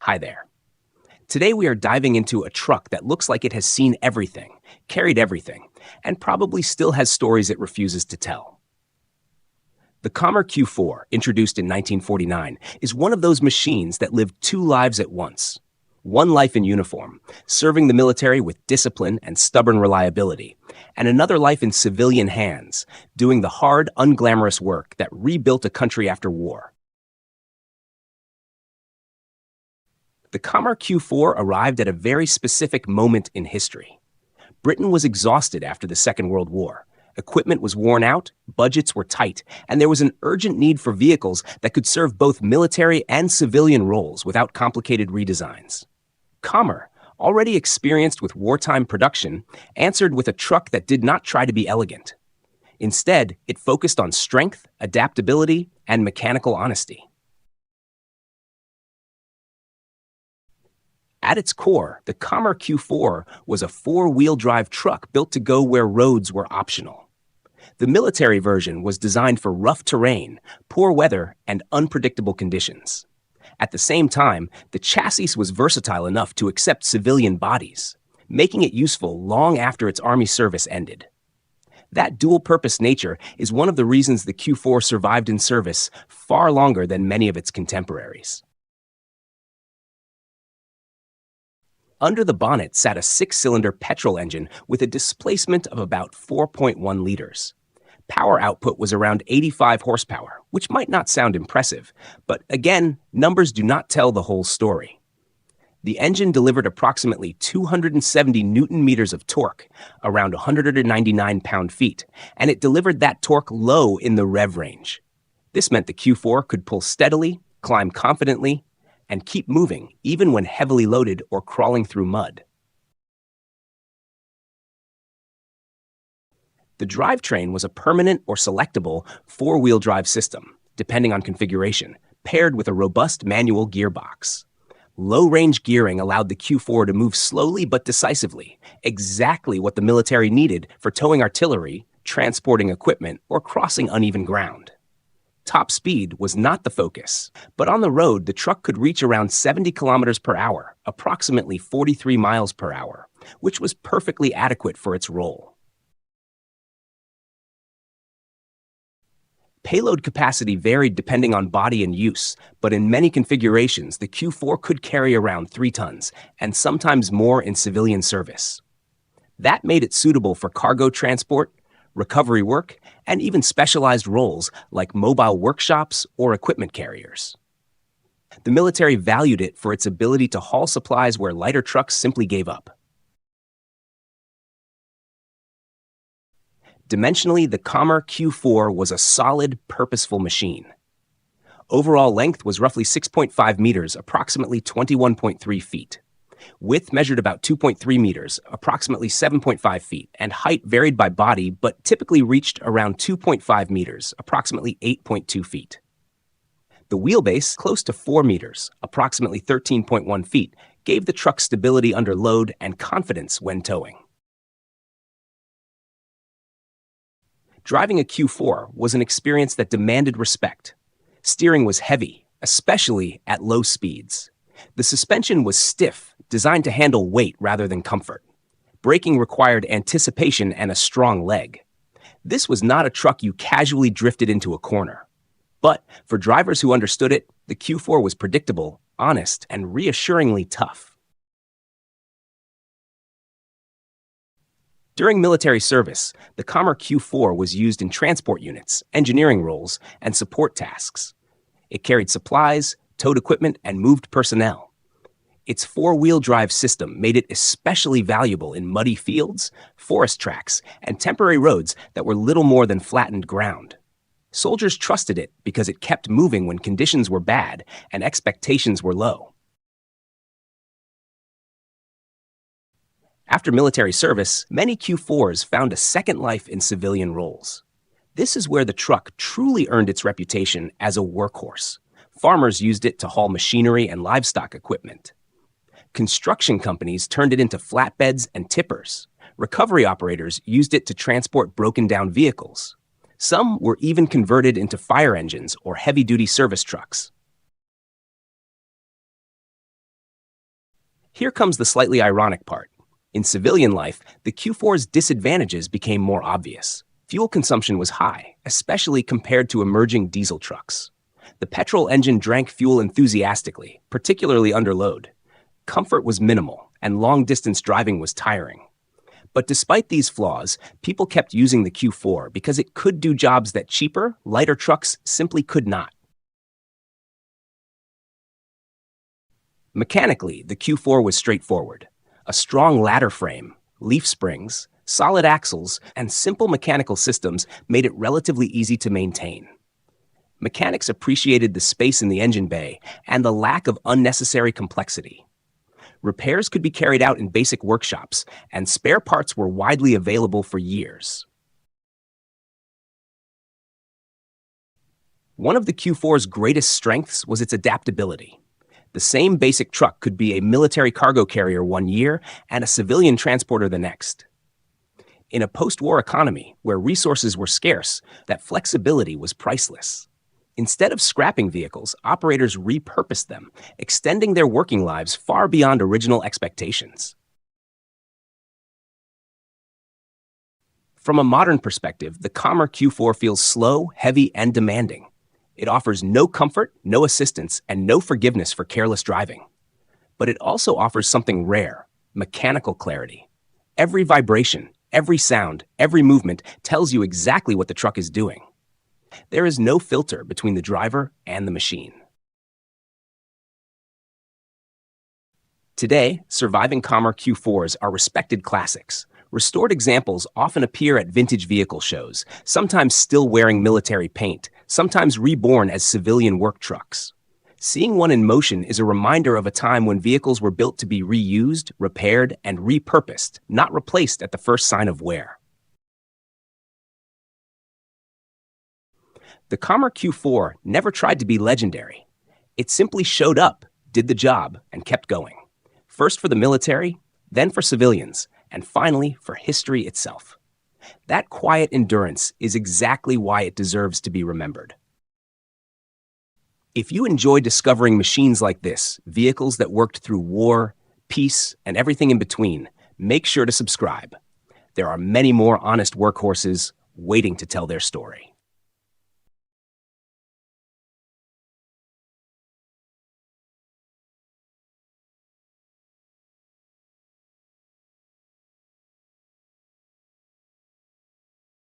Hi there. Today we are diving into a truck that looks like it has seen everything, carried everything, and probably still has stories it refuses to tell. The Commer Q4, introduced in 1949, is one of those machines that lived two lives at once. One life in uniform, serving the military with discipline and stubborn reliability, and another life in civilian hands, doing the hard, unglamorous work that rebuilt a country after war. The Commer Q4 arrived at a very specific moment in history. Britain was exhausted after the Second World War. Equipment was worn out, budgets were tight, and there was an urgent need for vehicles that could serve both military and civilian roles without complicated redesigns. Commer, already experienced with wartime production, answered with a truck that did not try to be elegant. Instead, it focused on strength, adaptability, and mechanical honesty. At its core, the Commer Q4 was a four-wheel drive truck built to go where roads were optional. The military version was designed for rough terrain, poor weather, and unpredictable conditions. At the same time, the chassis was versatile enough to accept civilian bodies, making it useful long after its Army service ended. That dual-purpose nature is one of the reasons the Q4 survived in service far longer than many of its contemporaries. Under the bonnet sat a six-cylinder petrol engine with a displacement of about 4.1 liters. Power output was around 85 horsepower, which might not sound impressive, but again, numbers do not tell the whole story. The engine delivered approximately 270 newton-meters of torque, around 199 pound-feet, and it delivered that torque low in the rev range. This meant the Q4 could pull steadily, climb confidently, and keep moving even when heavily loaded or crawling through mud. The drivetrain was a permanent or selectable four-wheel drive system, depending on configuration, paired with a robust manual gearbox. Low-range gearing allowed the Q4 to move slowly but decisively, exactly what the military needed for towing artillery, transporting equipment, or crossing uneven ground. Top speed was not the focus, but on the road, the truck could reach around 70 kilometers per hour, approximately 43 miles per hour, which was perfectly adequate for its role. Payload capacity varied depending on body and use, but in many configurations, the Q4 could carry around 3 tons, and sometimes more in civilian service. That made it suitable for cargo transport, recovery work, and even specialized roles like mobile workshops or equipment carriers. The military valued it for its ability to haul supplies where lighter trucks simply gave up. Dimensionally, the Commer Q4 was a solid, purposeful machine. Overall length was roughly 6.5 meters, approximately 21.3 feet. Width measured about 2.3 meters, approximately 7.5 feet, and height varied by body but typically reached around 2.5 meters, approximately 8.2 feet. The wheelbase, close to 4 meters, approximately 13.1 feet, gave the truck stability under load and confidence when towing. Driving a Q4 was an experience that demanded respect. Steering was heavy, especially at low speeds. The suspension was stiff, designed to handle weight rather than comfort. Braking required anticipation and a strong leg. This was not a truck you casually drifted into a corner. But for drivers who understood it, the Q4 was predictable, honest, and reassuringly tough. During military service, the Commer Q4 was used in transport units, engineering roles, and support tasks. It carried supplies, towed equipment, and moved personnel. Its four-wheel drive system made it especially valuable in muddy fields, forest tracks, and temporary roads that were little more than flattened ground. Soldiers trusted it because it kept moving when conditions were bad and expectations were low. After military service, many Q4s found a second life in civilian roles. This is where the truck truly earned its reputation as a workhorse. Farmers used it to haul machinery and livestock equipment. Construction companies turned it into flatbeds and tippers. Recovery operators used it to transport broken-down vehicles. Some were even converted into fire engines or heavy-duty service trucks. Here comes the slightly ironic part. In civilian life, the Q4's disadvantages became more obvious. Fuel consumption was high, especially compared to emerging diesel trucks. The petrol engine drank fuel enthusiastically, particularly under load. Comfort was minimal, and long-distance driving was tiring. But despite these flaws, people kept using the Q4 because it could do jobs that cheaper, lighter trucks simply could not. Mechanically, the Q4 was straightforward. A strong ladder frame, leaf springs, solid axles, and simple mechanical systems made it relatively easy to maintain. Mechanics appreciated the space in the engine bay and the lack of unnecessary complexity. Repairs could be carried out in basic workshops, and spare parts were widely available for years. One of the Q4's greatest strengths was its adaptability. The same basic truck could be a military cargo carrier one year and a civilian transporter the next. In a post-war economy where resources were scarce, that flexibility was priceless. Instead of scrapping vehicles, operators repurposed them, extending their working lives far beyond original expectations. From a modern perspective, the Commer Q4 feels slow, heavy, and demanding. It offers no comfort, no assistance, and no forgiveness for careless driving. But it also offers something rare: mechanical clarity. Every vibration, every sound, every movement tells you exactly what the truck is doing. There is no filter between the driver and the machine. Today, surviving Commer Q4s are respected classics. Restored examples often appear at vintage vehicle shows, sometimes still wearing military paint, sometimes reborn as civilian work trucks. Seeing one in motion is a reminder of a time when vehicles were built to be reused, repaired, and repurposed, not replaced at the first sign of wear. The Commer Q4 never tried to be legendary. It simply showed up, did the job, and kept going. First for the military, then for civilians, and finally for history itself. That quiet endurance is exactly why it deserves to be remembered. If you enjoy discovering machines like this, vehicles that worked through war, peace, and everything in between, make sure to subscribe. There are many more honest workhorses waiting to tell their story.